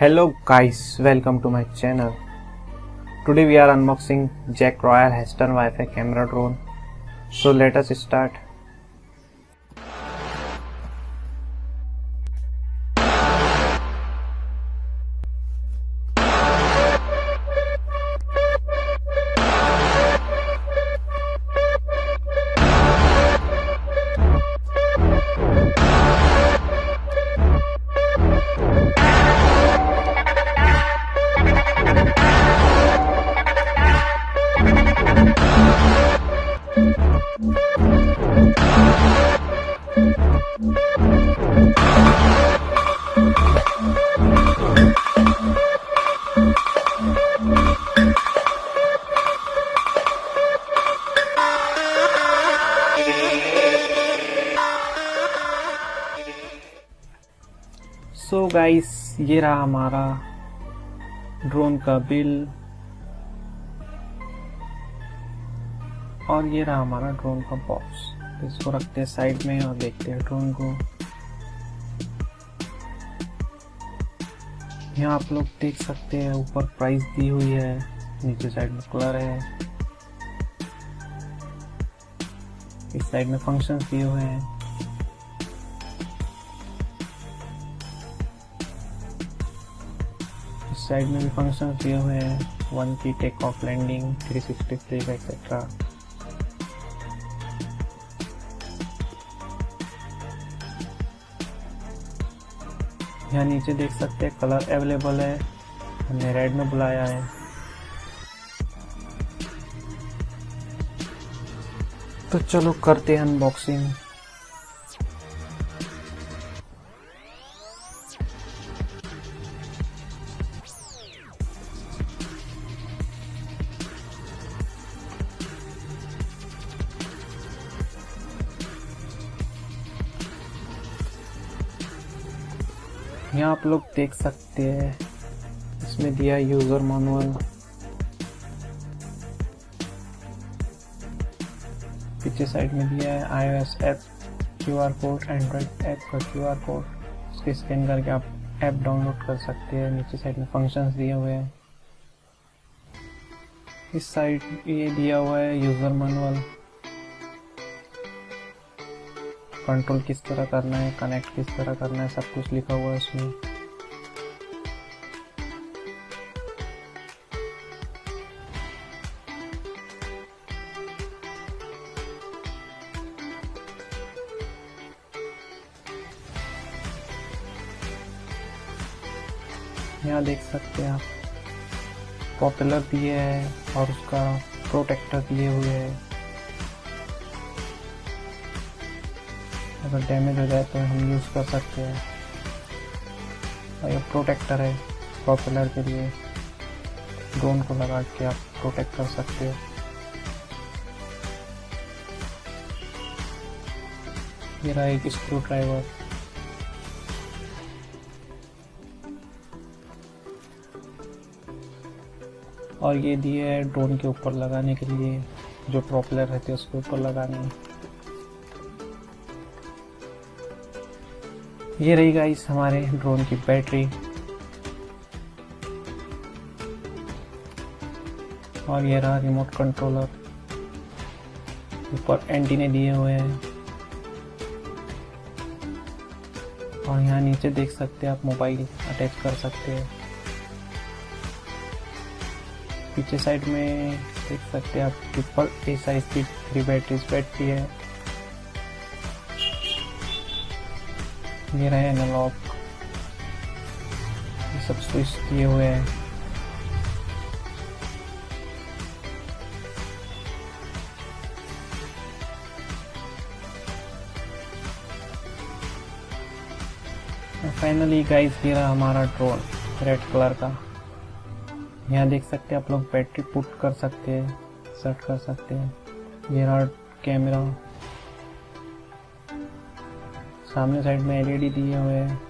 Hello guys, welcome to my channel. Today we are unboxing Jack Royal Hasten Wi-Fi camera drone. So let us start. So guys, ये रहा हमारा drone का bill और ये रहा हमारा ड्रोन का बॉक्स। इसको रखते हैं साइड में और देखते हैं ड्रोन को। यहाँ आप लोग देख सकते हैं ऊपर प्राइस दी हुई है, नीचे साइड में कलर है, इस साइड में फंक्शंस दिए हुए हैं। इस साइड में भी फंक्शंस दिए हुए हैं, 1 की take off landing, 360 flip etcetera. यहाँ नीचे देख सकते हैं कलर अवेलेबल है, हमने रेड में बुलाया है। तो चलो करते हैं अनबॉक्सिंग। यहाँ आप लोग देख सकते हैं इसमें दिया यूजर मैनुअल, पीछे साइड में दिया है iOS app QR code, Android app का QR कोड, उसके स्कैन करके आप ऐप डाउनलोड कर सकते हैं। नीचे साइड में फंक्शंस दिए हुए हैं, इस साइड ये दिया हुआ है यूजर मैनुअल, कंट्रोल किस तरह करना है, कनेक्ट किस तरह करना है, सब कुछ लिखा हुआ है उसमें। यहाँ देख सकते हैं आप पॉपुलर दिए है और उसका प्रोटेक्टर दिए हुए है। अगर डैमेज हो जाए तो हम यूज़ कर सकते हैं, और ये प्रोटेक्टर है पॉपुलर के लिए, ड्रोन को लगा के आप प्रोटेक्ट कर सकते हो। ये रहा एक स्क्रू ड्राइवर, और ये दिए है ड्रोन के ऊपर लगाने के लिए, जो प्रोपेलर रहते हैं उसके ऊपर लगाने। ये रही गाइस हमारे ड्रोन की बैटरी, और ये रहा रिमोट कंट्रोलर, ऊपर एंटीने दिए हुए हैं, और यहाँ नीचे देख सकते हैं आप मोबाइल अटैच कर सकते हैं। पीछे साइड में देख सकते हैं आप ट्रिपल ए साइज की 3 बैटरी है। ये रहे एनालॉग, ये सब स्विच दिए हुए हैं। फाइनली गाइस, ये रहा हमारा ड्रोन रेड कलर का। यहाँ देख सकते हैं आप लोग बैटरी पुट कर सकते हैं, सेट कर सकते हैं। ये रहा कैमरा, सामने साइड में एलईडी दिए हुए हैं।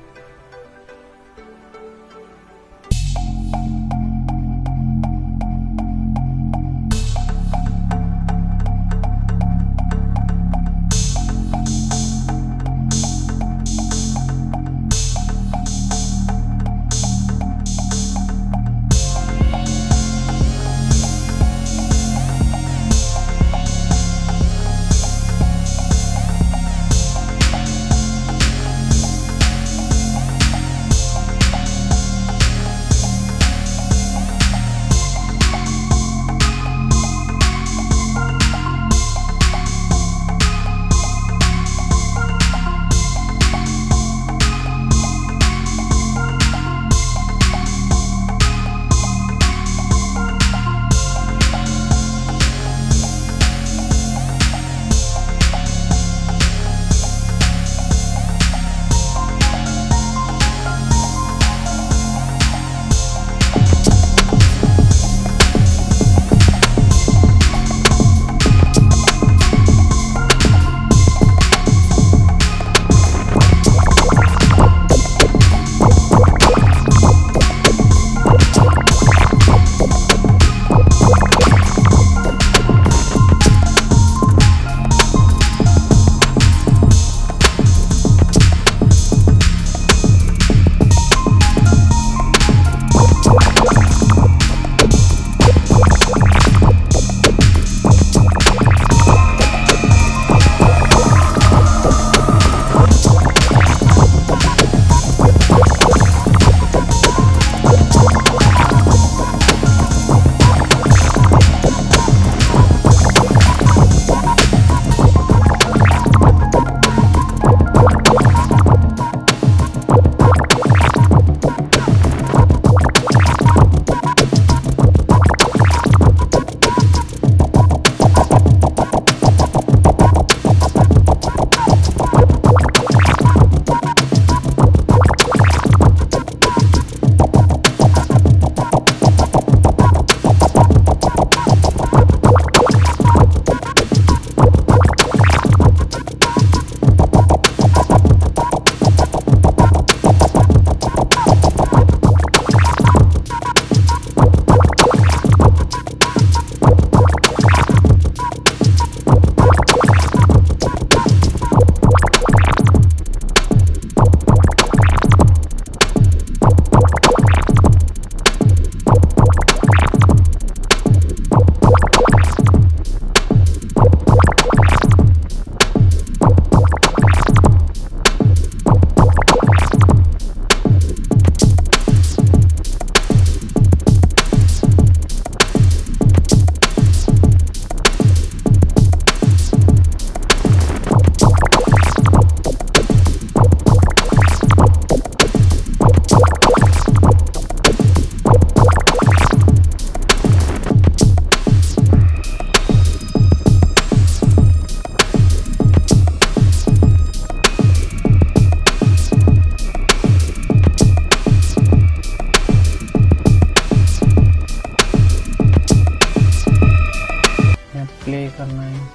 करना है।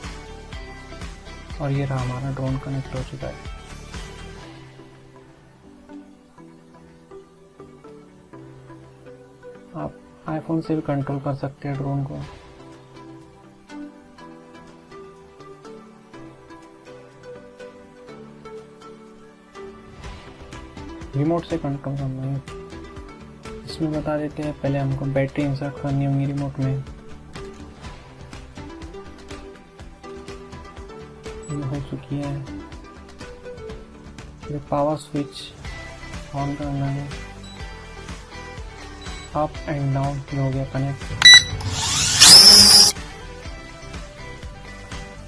और ये रहा हमारा ड्रोन कनेक्ट हो चुका है। आप आईफोन से भी कंट्रोल कर सकते हैं ड्रोन को। रिमोट से कंट्रोल करना है। इसमें बता देते हैं, पहले हमको बैटरी इंसर्ट करनी होगी रिमोट में। ये हो चुकी है। ये पावर स्विच ऑन करना है। अप एंड डाउन हो गया कनेक्ट।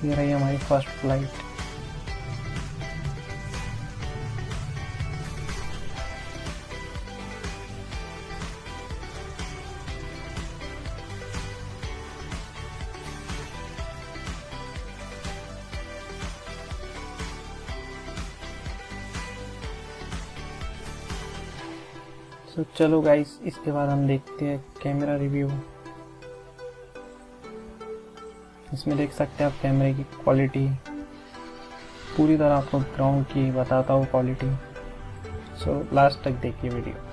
ये रही हमारी फर्स्ट फ्लाइट। तो चलो गाइस, इसके बाद हम देखते हैं कैमरा रिव्यू। इसमें देख सकते हैं आप कैमरे की क्वालिटी पूरी तरह आपको ग्राउंड की बताता हूँ क्वालिटी। सो लास्ट तक देखिए वीडियो।